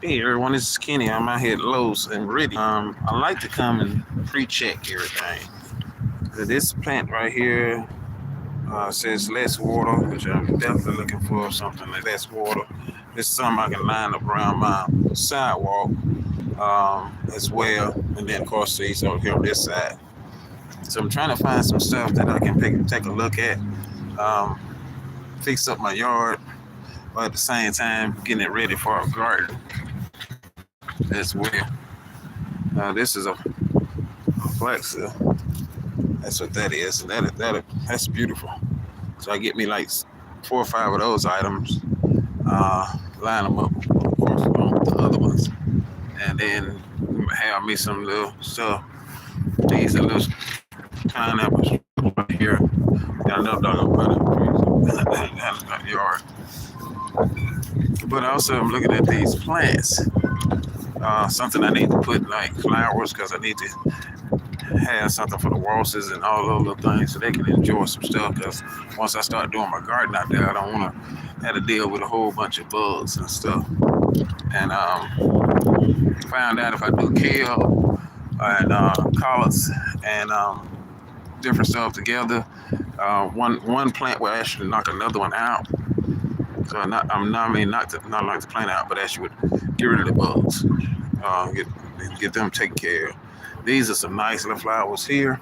Hey everyone, this is Kenny. I'm out here at Lowe's and Ready. I like to come and pre-check everything. This plant right here says less water, which I'm definitely looking for something like less water. This is something I can line up around my sidewalk as well, and then of course these over here on this side. So I'm trying to find some stuff that I can take a look at, um, fix up my yard, but at the same time getting it ready for a garden as well. This is a black seal. That's what that is. And that's beautiful. So I get me like 4 or 5 of those items, line them up, of course, along with the other ones, and then have me some little stuff. These are little pineapples right here. Got another dog about it. Yard. But also I'm looking at these plants. Something I need to put like flowers because I need to have something for the waltzes and all those little things so they can enjoy some stuff. Because once I start doing my garden out there, I don't want to have to deal with a whole bunch of bugs and stuff. And found out if I do kale and collards and different stuff together, one plant will actually knock another one out. So I'm not not like the plant out, but actually would get rid of the bugs, get them taken care of. These are some nice little flowers here.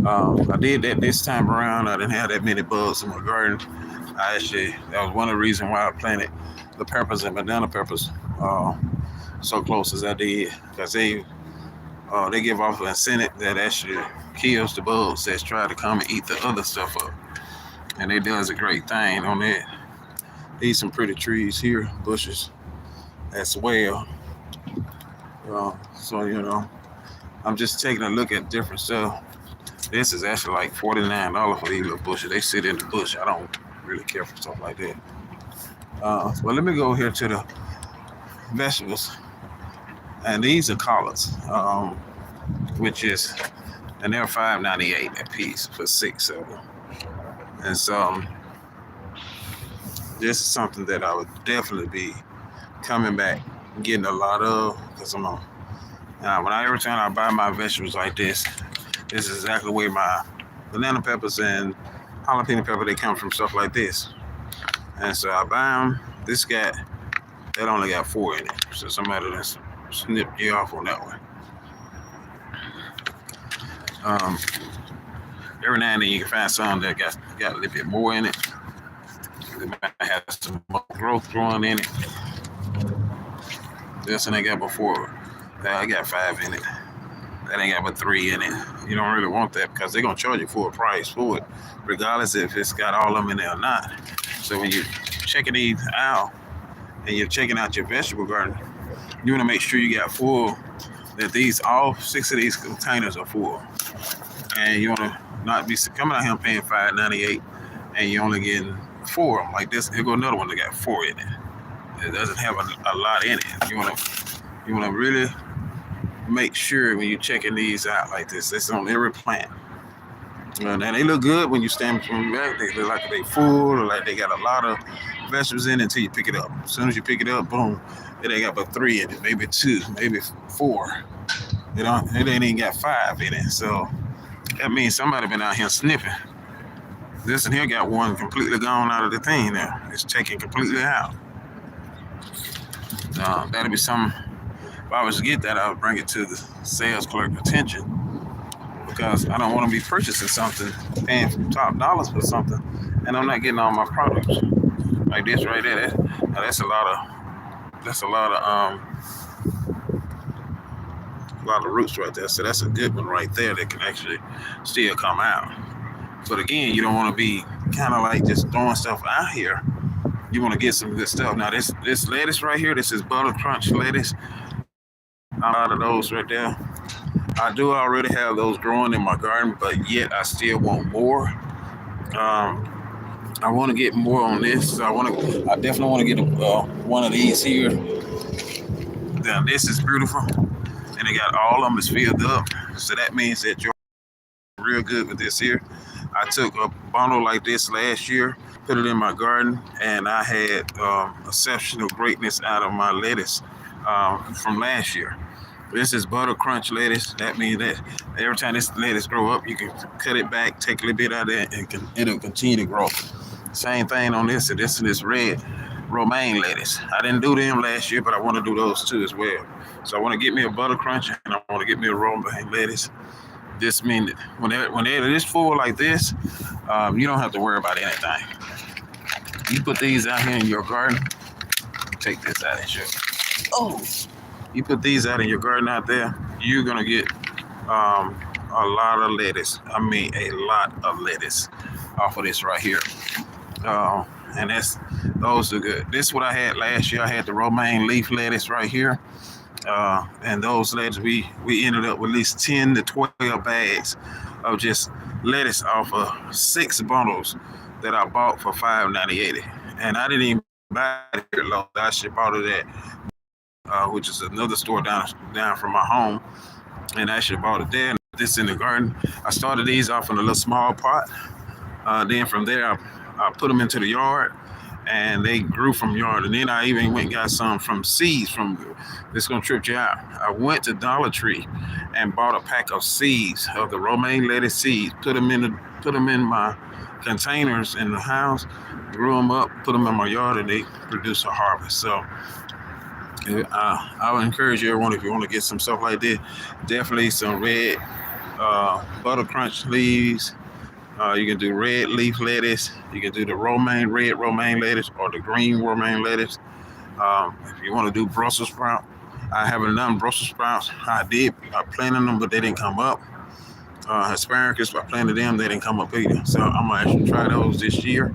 I did that this time around. I didn't have that many bugs in my garden. That was one of the reasons why I planted the peppers and banana peppers so close as I did, because they give off an incentive that actually kills the bugs that try to come and eat the other stuff up. And it does a great thing on that. These some pretty trees here, bushes as well. So I'm just taking a look at different stuff. This is actually like $49 for these little bushes. They sit in the bush. I don't really care for stuff like that. Well, let me go here to the vegetables, and these are collards, and they're $5.98 a piece for 6 of them. And so this is something that I would definitely be coming back and getting a lot of, because every time I buy my vegetables like this is exactly where my banana peppers and jalapeno pepper, they come from stuff like this. And so I buy them. That only got 4 in it. So somebody that's snipped you off on that one. Every now and then you can find some that got a little bit more in it. They might have some more growth growing in it. This one I got before. I got 5 in it. That ain't got but 3 in it. You don't really want that because they're gonna charge you full price for it, regardless if it's got all of them in there or not. So when you're checking these out and you're checking out your vegetable garden, you want to make sure you got full. That all 6 of these containers are full, and you want to not be coming out here and paying $5.98, and you're only getting 4 of them. Like this, here go another one that got 4 in it. It doesn't have a lot in it. You want to really make sure when you're checking these out like this. It's on every plant. And they look good when you stand from the back. They look like they full, or like they got a lot of vegetables in it until you pick it up. As soon as you pick it up, boom, it ain't got but 3 in it, maybe 2, maybe 4. It ain't even got 5 in it. So that means somebody been out here sniffing. This one here got one completely gone out of the thing now. It's taken completely out. That'll be something. If I was to get that, I would bring it to the sales clerk attention, because I don't want to be purchasing something, paying from top dollars for something, and I'm not getting all my products. Like this right there. That's a lot of roots right there. So that's a good one right there that can actually still come out. But again, you don't want to be kind of like just throwing stuff out here. You want to get some good stuff. Now this lettuce right here, this is butter crunch lettuce. Out of those right there. I do already have those growing in my garden, but yet I still want more. I want to get more on this. I definitely want to get one of these here. Now this is beautiful, and they got all of them is filled up. So that means that you're real good with this here. I took a bundle like this last year, put it in my garden, and I had exceptional greatness out of my lettuce from last year. This is butter crunch lettuce. That means that every time this lettuce grow up, you can cut it back, take a little bit out of it, and it'll continue to grow. Same thing on this. This is red romaine lettuce. I didn't do them last year, but I want to do those too as well. So I want to get me a butter crunch and I want to get me a romaine lettuce. This means that when they're this full like this, you don't have to worry about anything. You put these out here in your garden. Take this out and show. Oh. You put these out in your garden out there, you're gonna get a lot of lettuce. I mean, a lot of lettuce off of this right here. And those are good. This is what I had last year. I had the romaine leaf lettuce right here. And those lettuce, we ended up with at least 10 to 12 bags of just lettuce off of 6 bundles that I bought for $5.98. And I didn't even buy it here low. I should bought it at which is another store down from my home, and I actually bought it there. This in the garden. I started these off in a little small pot. Then from there, I put them into the yard, and they grew from yard. And then I even went and got some from seeds. This gonna trip you out. I went to Dollar Tree and bought a pack of seeds of the romaine lettuce seeds. Put them in my containers in the house. Grew them up. Put them in my yard, and they produce a harvest. So. I would encourage everyone, if you want to get some stuff like this, definitely some red butter crunch leaves. You can do red leaf lettuce. You can do the red romaine lettuce or the green romaine lettuce. If you want to do Brussels sprout, I haven't done Brussels sprouts. I planted them, but they didn't come up. Asparagus, I planted them, they didn't come up either. So I'm going to actually try those this year.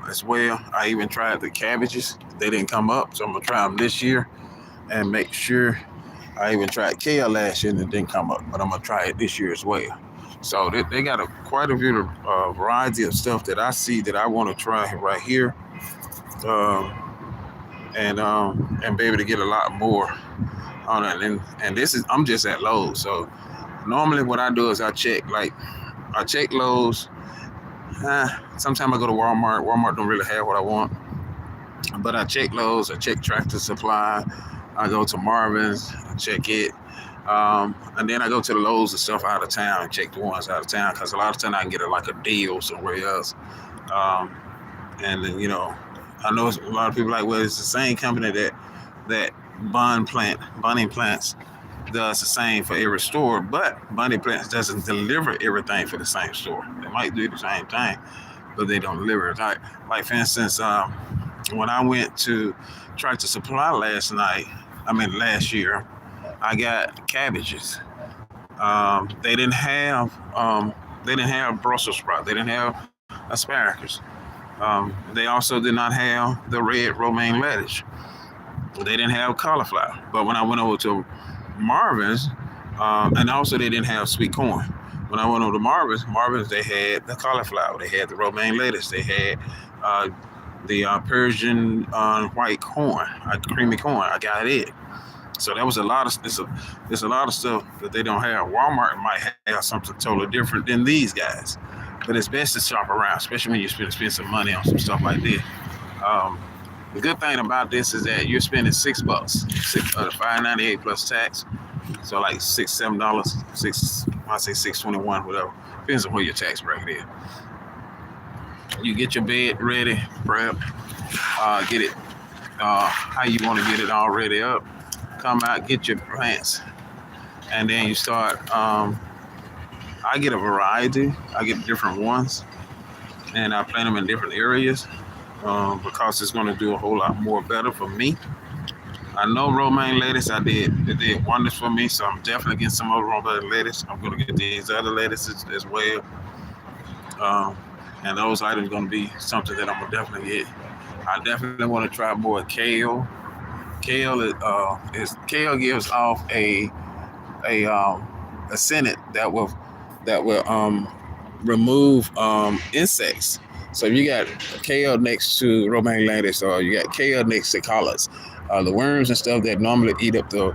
As well. I even tried the cabbages. They didn't come up, so I'm gonna try them this year and make sure. I even tried kale last year and it didn't come up, but I'm gonna try it this year as well. So they got quite a bit of variety of stuff that I see that I want to try right here, and be able to get a lot more on it. And this is, I'm just at Lowe's, so normally what I do is I check Lowe's. Sometimes I go to Walmart. Walmart don't really have what I want, but I check Lowe's. I check Tractor Supply. I go to Marvin's. I check it, and then I go to the Lowe's and stuff out of town and check the ones out of town, because a lot of times I can get a deal somewhere else. And then I know a lot of people like, well, it's the same company that Bunny Plants does the same for every store, but Bunny Plants doesn't deliver everything for the same store. They might do the same thing, but they don't deliver it. Like for instance, when I went to Tractor Supply last year, I got cabbages. They didn't have Brussels sprout. They didn't have asparagus. They also did not have the red romaine lettuce. They didn't have cauliflower. But when I went over to Marvin's, and also they didn't have sweet corn. When I went over to Marvin's, they had the cauliflower, they had the romaine lettuce, they had the Persian white corn, creamy corn. I got it. So that was a lot of there's a lot of stuff that they don't have. Walmart might have something totally different than these guys, but it's best to shop around, especially when you spend some money on some stuff like this. The good thing about this is that you're spending $6, $5.98 plus tax, so like $7, I say $6.21, whatever. Depends on where your tax bracket is. You get your bed ready, prep, get it how you want to get it all ready up. Come out, get your plants, and then you start. I get a variety. I get different ones, and I plant them in different areas. Because it's going to do a whole lot more better for me. I know romaine lettuce, it did wonders for me, so I'm definitely getting some other romaine lettuce. I'm going to get these other lettuces as well. And those items are going to be something that I'm going to definitely get. I definitely want to try more kale. Kale gives off a scent that will remove insects. So you got kale next to romaine lettuce, or you got kale next to collards. The worms and stuff that normally eat up the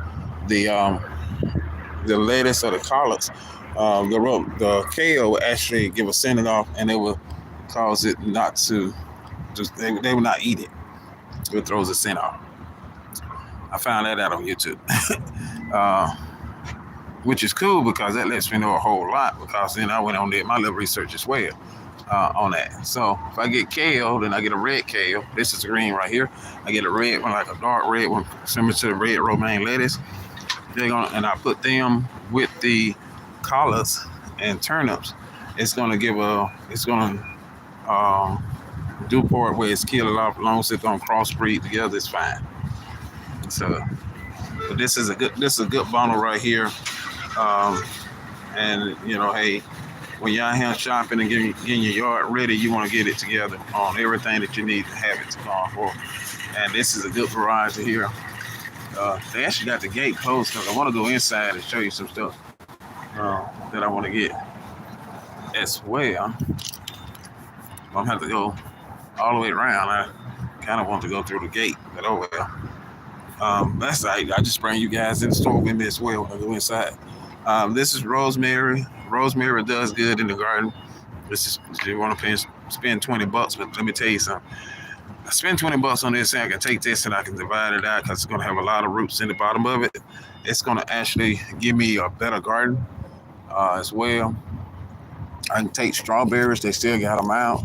lettuce or the collards The kale will actually give a sending off, and it will cause it not to just they will not eat it. It throws a scent off. I found that out on YouTube, which is cool because that lets me know a whole lot. Because then I went on did my little research as well on that. So if I get kale, then I get a red kale. This is green right here. I get a red one, like a dark red one, similar to the red romaine lettuce. And I put them with the collards and turnips. It's gonna do part where it's killed off. As long as it's gonna crossbreed together, it's fine. So, but this is a good bundle right here. And hey, when you're out here shopping and getting your yard ready, you want to get it together on everything that you need to have it going for. And this is a good variety here. They actually got the gate closed because I want to go inside and show you some stuff that I want to get as well. I'm gonna have to go all the way around. I kind of want to go through the gate, but oh well. That's right. I just bring you guys in the store with me as well when I go inside. This is rosemary. Rosemary does good in the garden. This is if you want to spend $20, but let me tell you something. I spend $20 on this, and I can take this and I can divide it out because it's going to have a lot of roots in the bottom of it. It's going to actually give me a better garden as well. I can take strawberries; they still got them out,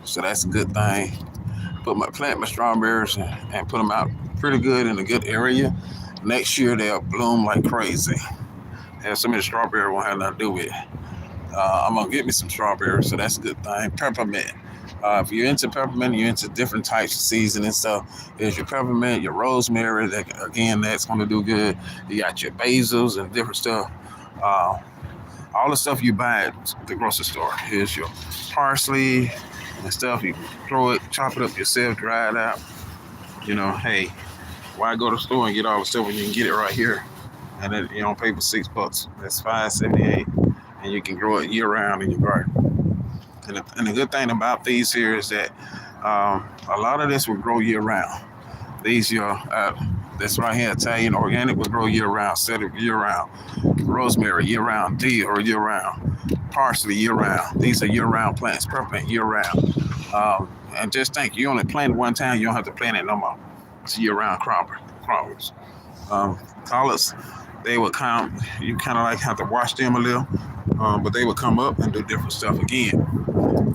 so that's a good thing. Plant my strawberries and put them out pretty good in a good area. Next year they'll bloom like crazy. And some of the strawberry won't have nothing to do with it. I'm gonna get me some strawberries, so that's a good thing. Peppermint. If you're into peppermint, you're into different types of seasoning stuff. There's your peppermint, your rosemary. That's gonna do good. You got your basils and different stuff. All the stuff you buy at the grocery store. Here's your parsley and stuff. You can chop it up yourself, dry it out. Hey, why go to the store and get all the stuff when you can get it right here? And then pay for $6. That's $5.78, and you can grow it year round in your garden. And the good thing about these here is that a lot of this will grow year round. These this right here, Italian organic, will grow year round. Celery year round. Rosemary year round. Dill year round. Parsley year round. These are year round plants. Peppermint year round. And just think, you only plant it one time, you don't have to plant it no more. It's year round croppers. Collards, they will come. You kind of like have to wash them a little, but they will come up and do different stuff again.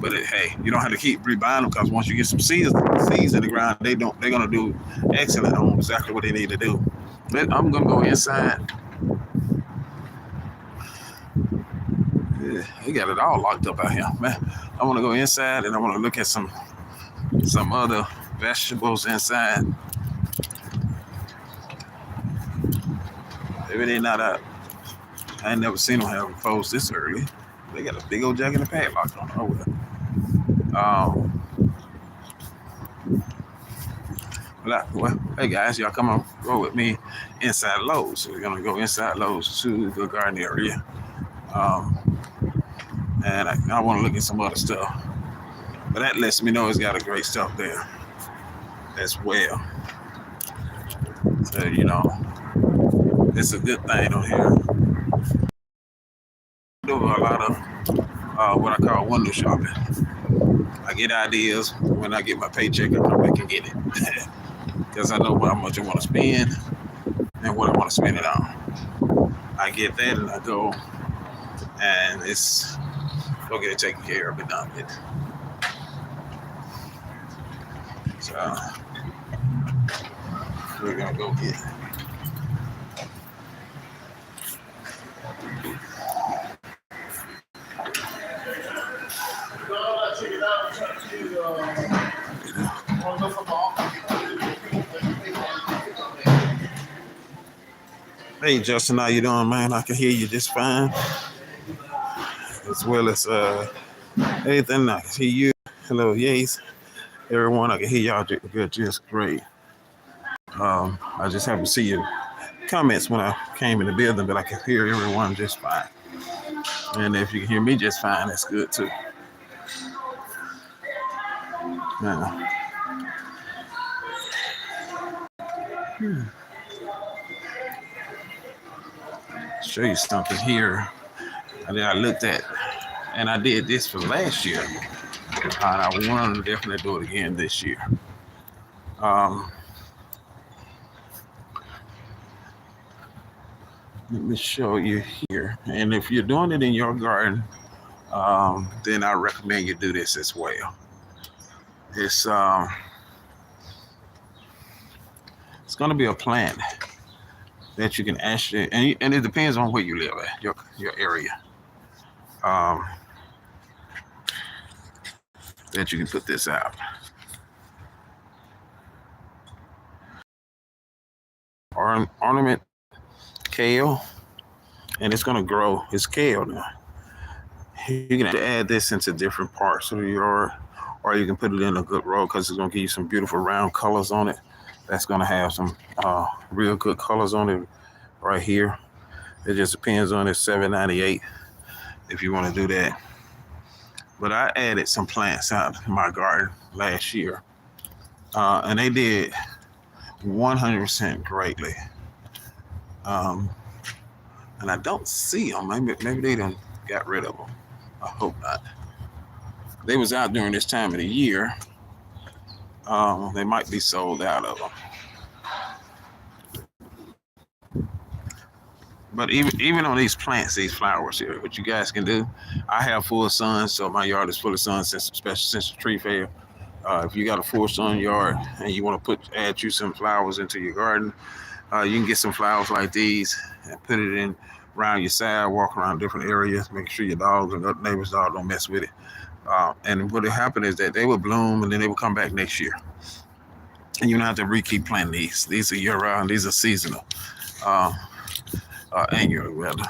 But hey, you don't have to keep rebuying them because once you get some seeds in the ground, they're gonna do excellent on exactly what they need to do. But I'm gonna go inside. Yeah, they got it all locked up out here, man. I want to go inside and I want to look at some other vegetables inside. Maybe they're not up. I ain't never seen them have closed this early. They got a big old Jack in the Padlock on over there. Well, hey guys, y'all come on, go with me inside Lowe's. So we're gonna go inside Lowe's to the garden area, and I want to look at some other stuff. But that lets me know it's got a great stuff there as well. So it's a good thing on here. I do a lot of what I call window shopping. I get ideas when I get my paycheck. I come back and get it because I know how much I want to spend and what I want to spend it on. I get that and I go and go get it taken care of and done with. So we're gonna go get it. Hey Justin, how you doing, man? I can hear you just fine. As well as everything, I can hear you. Hello, yes. Everyone, I can hear y'all just great. I just haven't seen your comments when I came in the building, but I can hear everyone just fine. And if you can hear me just fine, that's good too. show you something here that I looked at, and I did this for last year, and I want to definitely do it again this year. Let me show you here, and if you're doing it in your garden, then I recommend you do this as well. It's going to be a plant that you can actually, and it depends on where you live at, your area. That you can put this out. Ornament kale, and it's going to grow. It's kale now. You can add this into different parts of your yard, or you can put it in a good row because it's going to give you some beautiful round colors on it. That's going to have some real good colors on it right here. It just depends on it. $7.98 if you want to do that. But I added some plants out in my garden last year, and they did 100% greatly. And I don't see them. Maybe they done got rid of them. I hope not. They was out during this time of the year. They might be sold out of them. But even on these plants, these flowers here, what you guys can do, I have full sun, so my yard is full of sun, especially since the tree failed. If you got a full sun yard and you want to add you some flowers into your garden, you can get some flowers like these and put it in around your side, walk around different areas, make sure your dogs and neighbors' dogs don't mess with it. And what will happen is that they will bloom and then they will come back next year. And you don't have to keep planting these. These are year-round. These are seasonal. Annual, rather.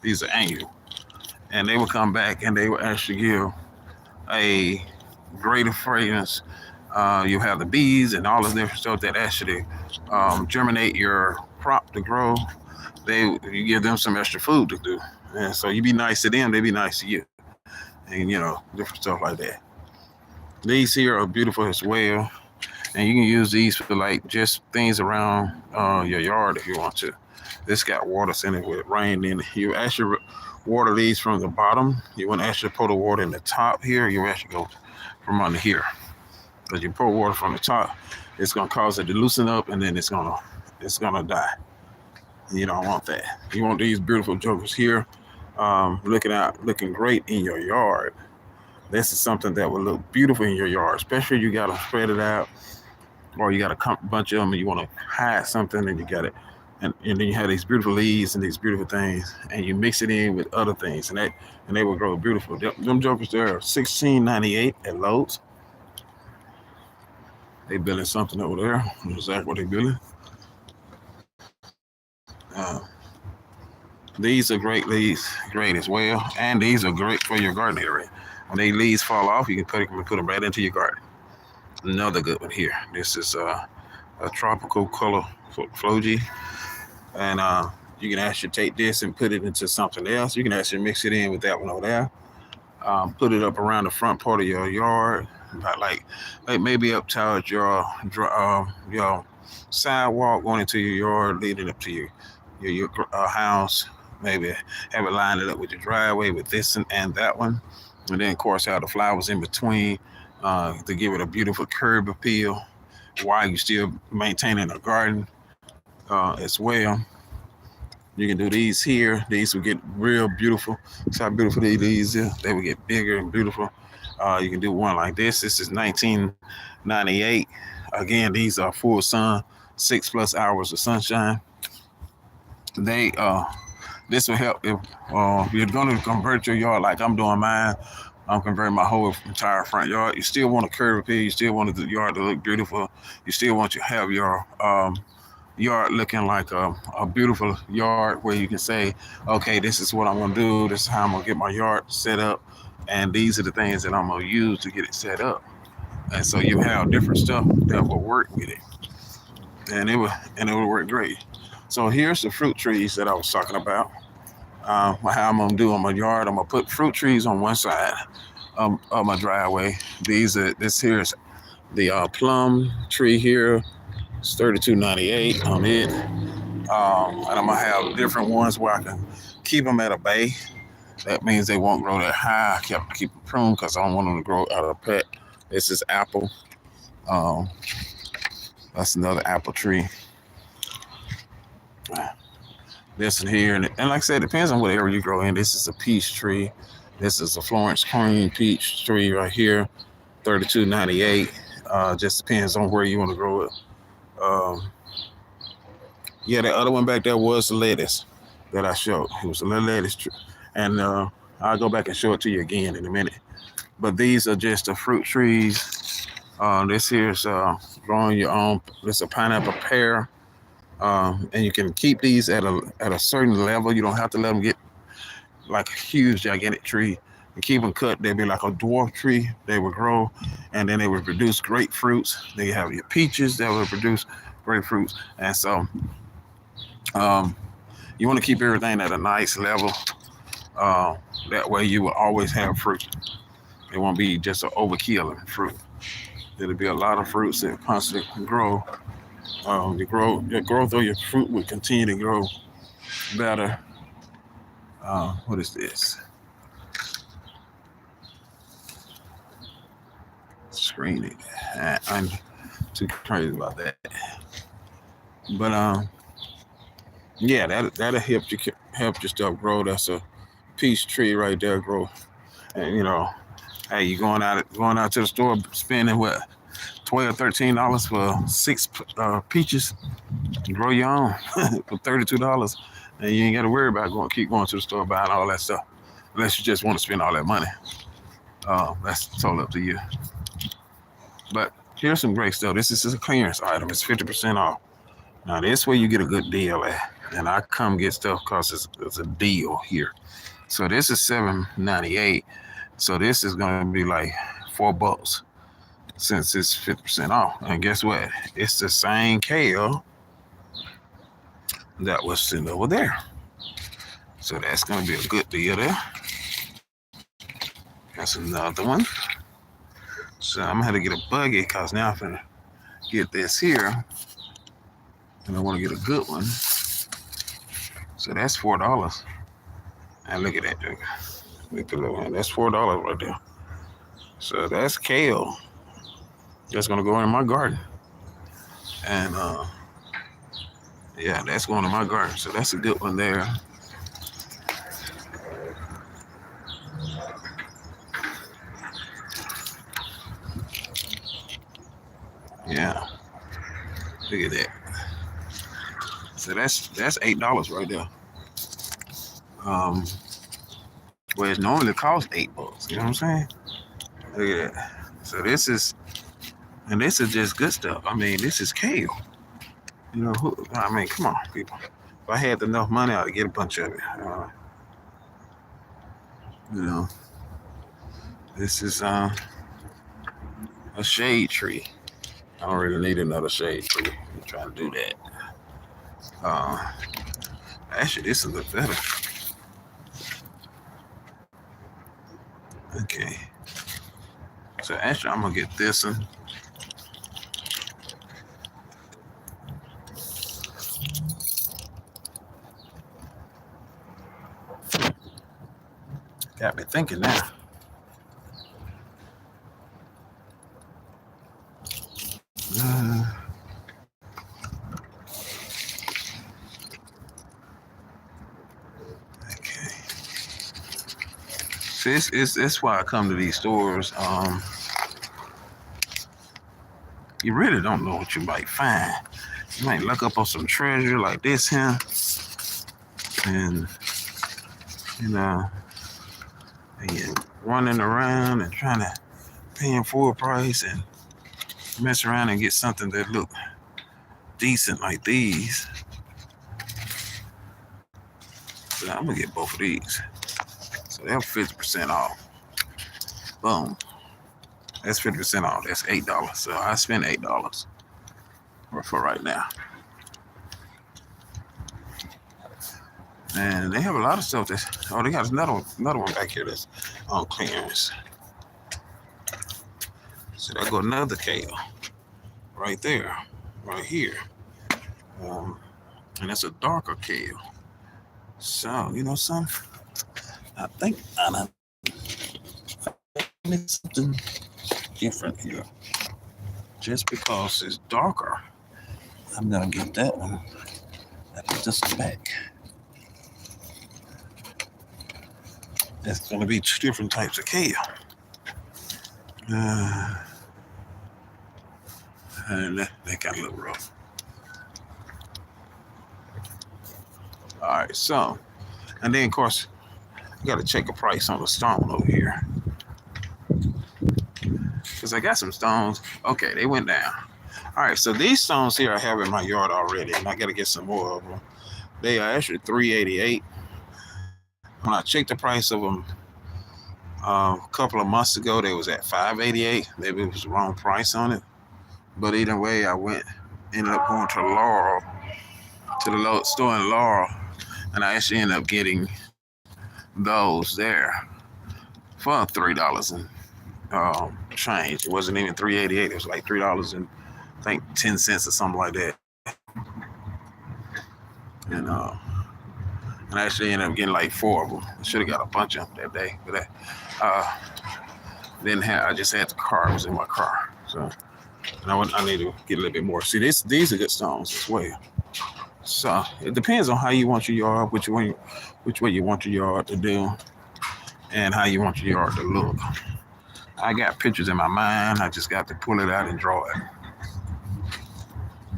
These are annual. And they will come back and they will actually give a greater fragrance. You have the bees and all of different stuff that actually germinate your crop to grow. You give them some extra food to do. And so you be nice to them, they be nice to you. And, different stuff like that. These here are beautiful as well. And you can use these for like just things around your yard if you want to. This got water in it with rain in it. You actually water these from the bottom. You want to actually pour the water in the top here. You actually go from under here. Because you pour water from the top, it's going to cause it to loosen up and then it's gonna die. You don't want that. You want these beautiful jokers here looking great in your yard. This is something that will look beautiful in your yard, especially you got to spread it out or you got a bunch of them and you want to hide something and you got it. And then you have these beautiful leaves and these beautiful things, and you mix it in with other things, and they will grow beautiful. Them jokers there are $16.98 at Lowe's. They building something over there. That's exactly what they building. These are great leaves, great as well, and these are great for your garden area. When they leaves fall off, you can put them right into your garden. Another good one here. This is a tropical color floji. And you can actually take this and put it into something else. You can actually mix it in with that one over there. Put it up around the front part of your yard, like maybe up towards your sidewalk going into your yard, leading up to your house. Maybe have it lined it up with your driveway with this and that one. And then, of course, have the flowers in between to give it a beautiful curb appeal while you're still maintaining a garden. As well. You can do these here. These will get real beautiful. See how beautiful these are? They will get bigger and beautiful. You can do one like this. This is $19.98. Again, these are full sun, 6+ hours of sunshine. This will help if you're going to convert your yard like I'm doing mine. I'm converting my whole entire front yard. You still want a curb appeal. You still want the yard to look beautiful. You still want to have your yard looking like a beautiful yard where you can say, okay, this is what I'm going to do. This is how I'm going to get my yard set up. And these are the things that I'm going to use to get it set up. And so you have different stuff that will work with it. And it will work great. So here's the fruit trees that I was talking about. How I'm going to do on my yard. I'm going to put fruit trees on one side of my driveway. This here is the plum tree here. It's $32.98 on it. And I'm gonna have different ones where I can keep them at a bay. That means they won't grow that high. I keep them pruned because I don't want them to grow out of pet. This is apple. That's another apple tree. This in here, and like I said, it depends on what area you grow in. This is a peach tree. This is a Florence Cream peach tree right here, $32.98. Just depends on where you want to grow it. Yeah, the other one back there was the lettuce that I showed. It was a little lettuce tree, and I'll go back and show it to you again in a minute. But these are just the fruit trees. This here's growing your own. This is a pineapple pear. And you can keep these at a certain level. You don't have to let them get like a huge, gigantic tree. You keep them cut, they'll be like a dwarf tree. They will grow, and then they will produce grapefruits. They have your peaches that will produce grapefruits. And so you want to keep everything at a nice level. That way you will always have fruit. It won't be just an overkill of fruit. There'll be a lot of fruits that constantly grow. Your growth of your fruit will continue to grow better. What is this? Screen it. I'm too crazy about that. But yeah, that'll help your stuff grow. That's a peach tree right there grow. And hey, you going out to the store spending what? $12, $13 for 6 peaches. You grow your own for $32, and you ain't got to worry about keep going to the store buying all that stuff, unless you just want to spend all that money. That's totally up to you. But here's some great stuff. This is a clearance item. It's 50% off. Now this way you get a good deal at, and I come get stuff because it's a deal here. So this is $7.98. So this is gonna be like $4. Since it's 50% off. And guess what? It's the same kale that was sitting over there. So that's going to be a good deal there. That's another one. So I'm going to have to get a buggy because now I'm going to get this here. And I want to get a good one. So that's $4. And look at that, dude. Look at the little one. That's $4 right there. So that's kale. That's gonna go in my garden, and yeah, that's going in my garden. So that's a good one there. Yeah, look at that. So that's $8 right there. Where it normally costs $8. You know what I'm saying? Look at that. So this is just good stuff. I mean, this is kale. I mean, come on, people. If I had enough money, I'd get a bunch of it. This is a shade tree. I don't really need another shade tree. I'm trying to do that. Actually, this is a bit better. Okay. So actually, I'm gonna get this one. Got me thinking now. Okay. See, it's why I come to these stores. You really don't know what you might find. You might look up on some treasure like this here, and and you're running around and trying to pay full price and mess around and get something that look decent like these. So I'm gonna get both of these. So they're 50% off. Boom. That's 50% off. That's $8. So I spend $8 for right now. And they have a lot of stuff that's, they got another one back here that's on clearance. So there go another kale right there, right here. And it's a darker kale. So, you know something? I think I need something different here. Just because it's darker, I'm gonna get that one. I put this one back. There's gonna be two different types of kale. And that got a little rough. All right, so, and then of course, you got to check the price on the stone over here. Because I got some stones. Okay, they went down. All right, so these stones here I have in my yard already, and I got to get some more of them. They are actually $3.88. When I checked the price of them a couple of months ago, they was at $5.88. Maybe it was the wrong price on it. But either way, ended up going to Laurel, to the store in Laurel, and I actually ended up getting those there for $3 and change. It wasn't even $3.88. It was like $3 and I think 10 cents or something like that. And I actually ended up getting like 4 of them. I should have got a bunch of them that day, but I just had the car. It was in my car, so I need to get a little bit more. See, these are good stones as well. So it depends on how you want your yard, which way you want your yard to do, and how you want your yard to look. I got pictures in my mind. I just got to pull it out and draw it.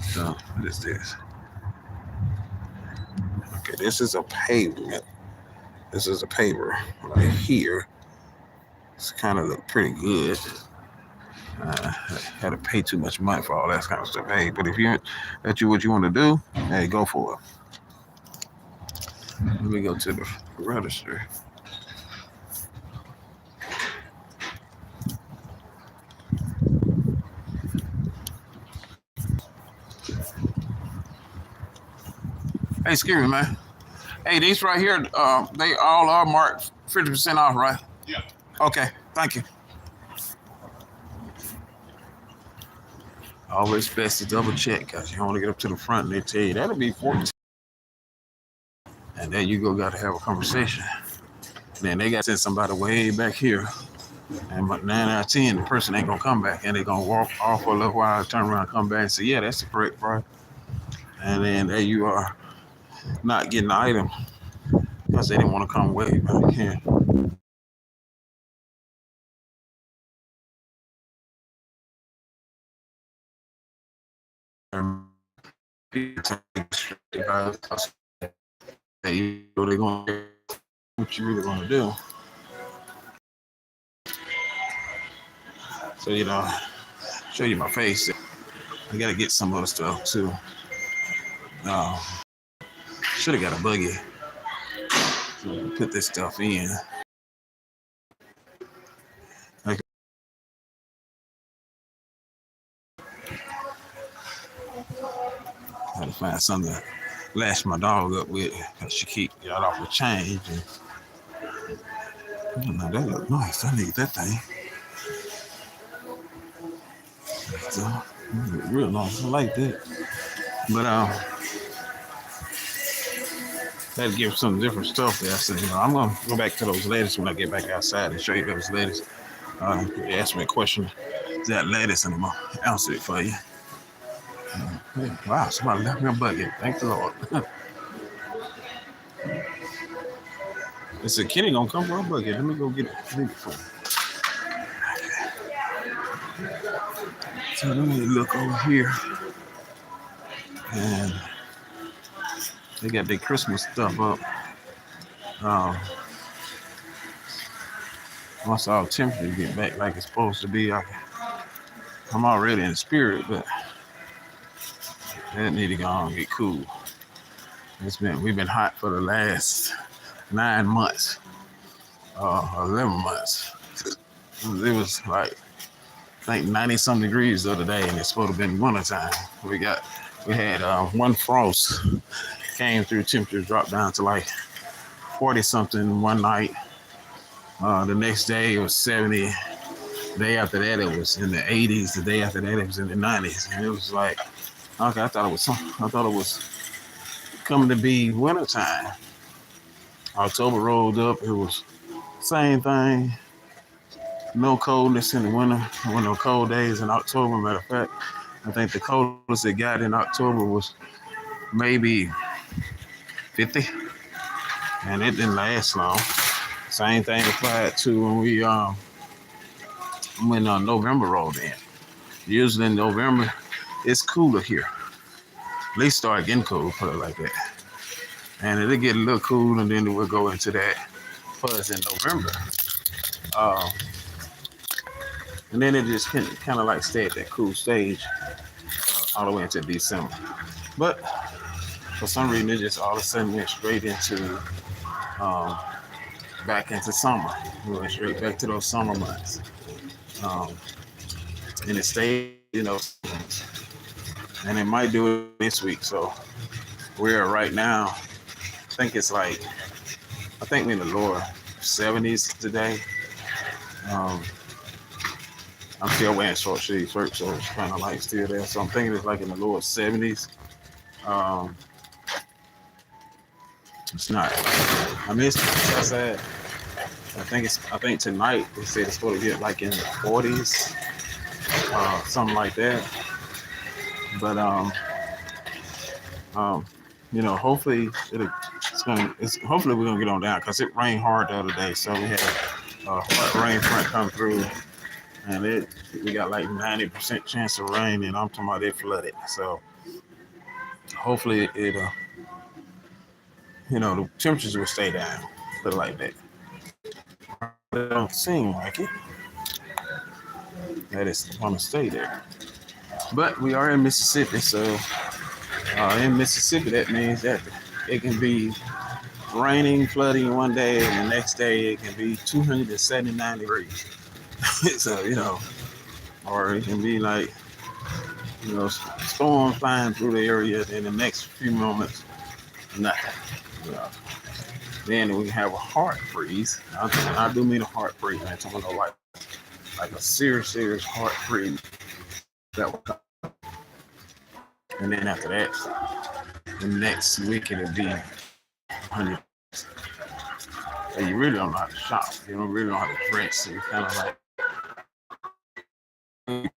So what is this? Okay, this is a pavement. This is a paver right here. It's kind of look pretty good. I had to pay too much money for all that kind of stuff. Hey, but if that's what you want to do, hey, go for it. Let me go to the register. Hey, excuse me, man. Hey, these right here, they all are marked 50% off, right? Yeah. Okay, thank you. Always best to double check because you want to get up to the front and they tell you that'll be 14. And then you got to have a conversation. Then they got to send somebody way back here. And 9 out of 10, the person ain't going to come back. And they're going to walk off for a little while, turn around, come back and say, yeah, that's the correct price. And then there you are not getting the item because they didn't want to come way back here. They're going to what you really want to do. So, show you my face. I got to get some other stuff too. Should have got a buggy. So put this stuff in. Okay. Got to find something to lash my dog up with because she keep got off the change. And, that look nice. I need that thing. So, real nice. I like that. But had to give some different stuff there. I said, I'm gonna go back to those lettuce when I get back outside and show you those lettuce. They asked me a question. Is that lettuce? And I'm gonna answer it for you. Hey, wow, somebody left me a bucket. Thank the Lord. They said, Kenny gonna come for a bucket. Let me go get it. Leave it for him. So let me look over here. And they got their Christmas stuff up. Once our temperature get back like it's supposed to be, I'm already in the spirit, but that need to go on and get cool. We've been hot for the last 9 months, 11 months. It was like, I think 90-something degrees the other day, and it's supposed to have been wintertime. We had one frost came through, temperatures dropped down to like 40-something one night. The next day it was 70. The day after that it was in the 80s. The day after that it was in the 90s, and it was like, okay, I thought it was coming to be wintertime. October rolled up. It was same thing. No coldness in the winter. There were no cold days in October. Matter of fact, I think the coldest it got in October was maybe 50, and it didn't last long. Same thing applied to when November rolled in. Usually in November, it's cooler here. At least start getting cool, put it like that. And it'll get a little cool, and then we'll go into that fuzz in November. And then it just kind of like stay at that cool stage all the way into December. But for some reason, it just all of a sudden went straight into back into summer. We went straight back to those summer months. And it stayed, and it might do it this week. So we're right now, I think we're in the lower 70s today. I'm still wearing short sleeves, so it's kind of like still there. So I'm thinking it's like in the lower 70s. It's not. I mean, it's outside. I think tonight they said it's supposed to get like in the 40s, something like that. But hopefully hopefully we're gonna get on down because it rained hard the other day. So we had a hard rain front come through, and we got like 90% chance of rain, and I'm talking about it flooded. So hopefully the temperatures will stay down, put it like that. It don't seem like it. That it's going to stay there. But we are in Mississippi, so in Mississippi that means that it can be raining, flooding one day, and the next day it can be 279 degrees. So, or it can be like, storm flying through the area, in the next few moments, nothing. Then we have a heart freeze. I do mean a heart freeze. I'm talking about like a serious heart freeze. That will come. And then after that, the next week it'll be 100. And you really don't know how to shop. You don't really know how to dress. So it's kind of like you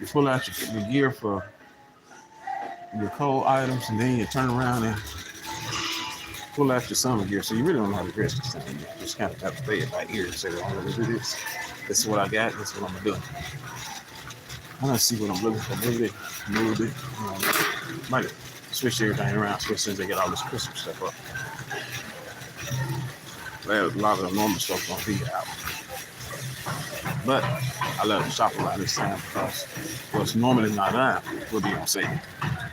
pull out your gear for your cold items, and then you turn around and pull out your summer gear. So you really don't know how to dress this thing. You just kind of have to play it by ear and say, I'm going to do this. This is what I got. This is what I'm going to do. I'm going to see what I'm looking for. Move it. Might switch everything around, especially since they get all this Christmas stuff up. Well, a lot of the normal stuff going to be out. But I love to shop a lot this time because what's normally not on will be on sale,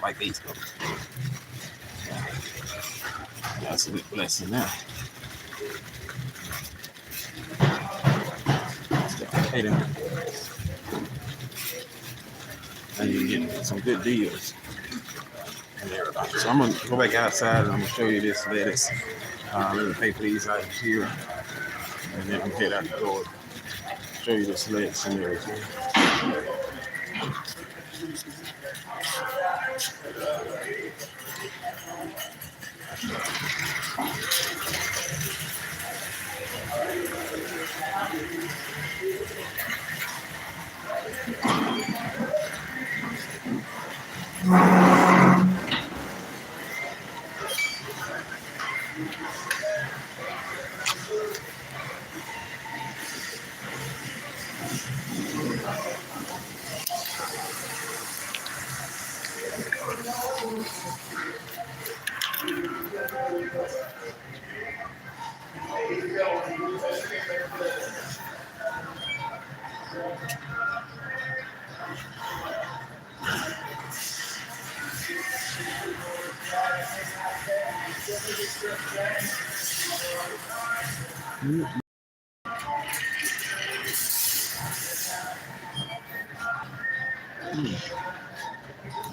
like these clothes. That's a good blessing now. Hey there. And you get some good deals and everything. So I'm going to go back outside and I'm going to show you this lettuce. Let me pay for these items here. And then I'm head out the door. Show you this lettuce and everything.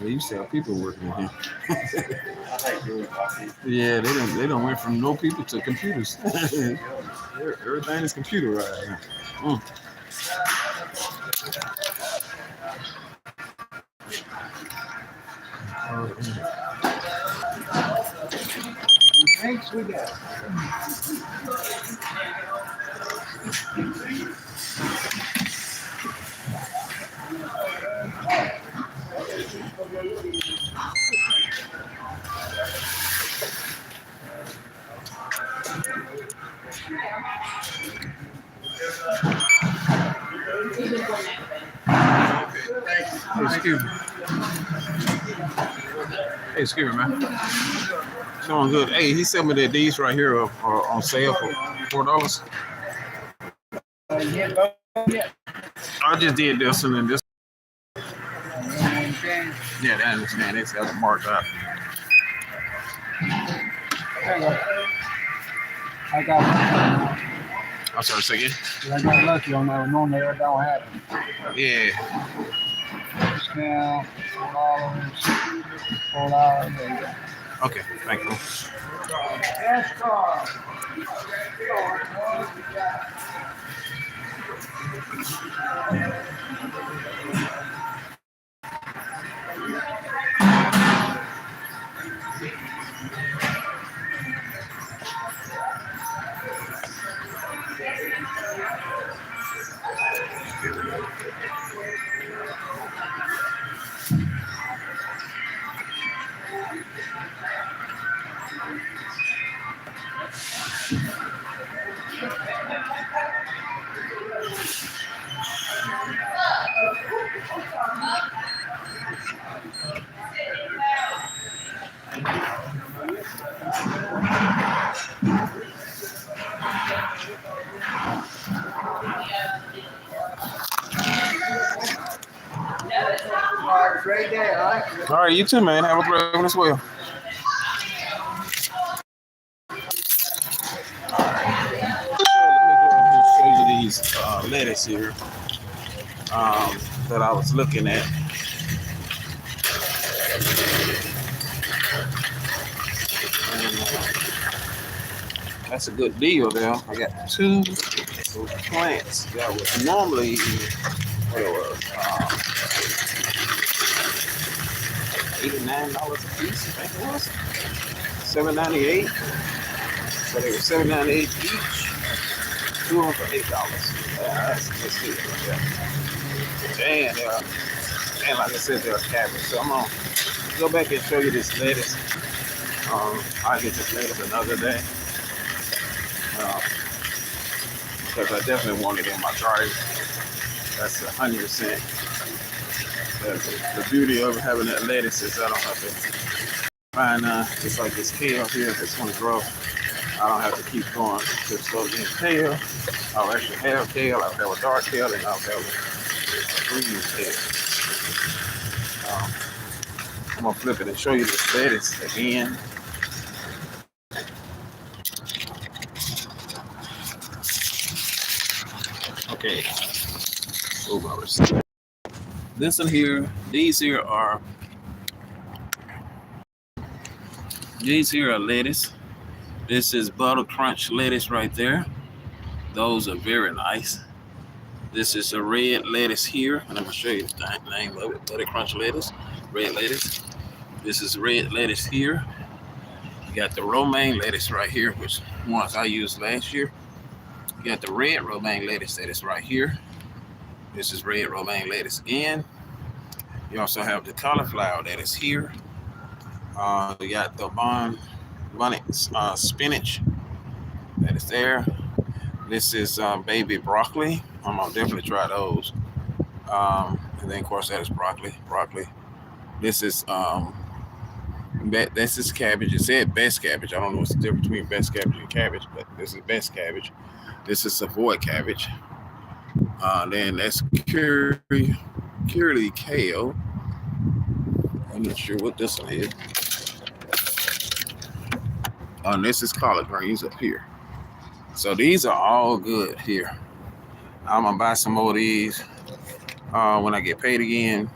Well, you still have people working here. Yeah, they don't went from no people to computers. Everything is computerized now. weeks we got. Hey, excuse me. Hey, excuse me, man. Doing good. Hey, he sent me that these right here are on sale for $4. I just did this and then this. Yeah, I understand. It's got marked up. I got I'm sorry, say again. I got lucky on that one. Normally that don't happen. Yeah. Discount, $4. There you go. Okay, thank you. Yes, car. Great day, all right? All right, you too, man. Have a great one as well. Show you these lettuce here that I was looking at. That's a good deal there. I got two plants that was normally $89 a piece, I think it was. $7.98. So they were $7.98 each. Two of them for $8. That's good right there. And like I said, there's cabbage. So I'm gonna go back and show you this lettuce. I'll get this lettuce another day. Because I definitely want it in my garden. That's 100%. The beauty of having that lettuce is I don't have to find just like this kale here. If it's going to grow, I don't have to keep going to the store getting kale. I'll actually have kale. I'll have a dark kale and I'll have a green kale. I'm going to flip it and show you this lettuce again. Okay. This one here, these here are lettuce. This is Butter Crunch lettuce right there. Those are very nice. This is a red lettuce here, and I'm gonna show you the name of it. Butter Crunch lettuce, red lettuce. This is red lettuce here. You got the romaine lettuce right here, which ones I used last year. You got the red romaine lettuce that is right here. This is red romaine lettuce again. You also have the cauliflower that is here. You got the bonnet spinach that is there. This is baby broccoli. I'm gonna definitely try those. And then of course that is broccoli. This is cabbage. It said best cabbage. I don't know what's the difference between best cabbage and cabbage, but this is best cabbage. This is Savoy cabbage. Then that's curly kale. I'm not sure what this one is. And this is collard greens up here. So these are all good here. I'm gonna buy some more of these when I get paid again,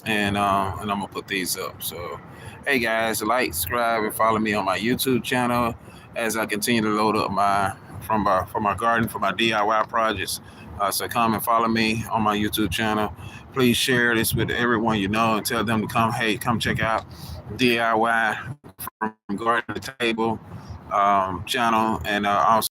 and I'm gonna put these up. So, hey guys, like, subscribe, and follow me on my YouTube channel as I continue to load up from my garden for my DIY projects. So come and follow me on my YouTube channel. Please share this with everyone you know and tell them to come check out DIY from garden to table. channel, and also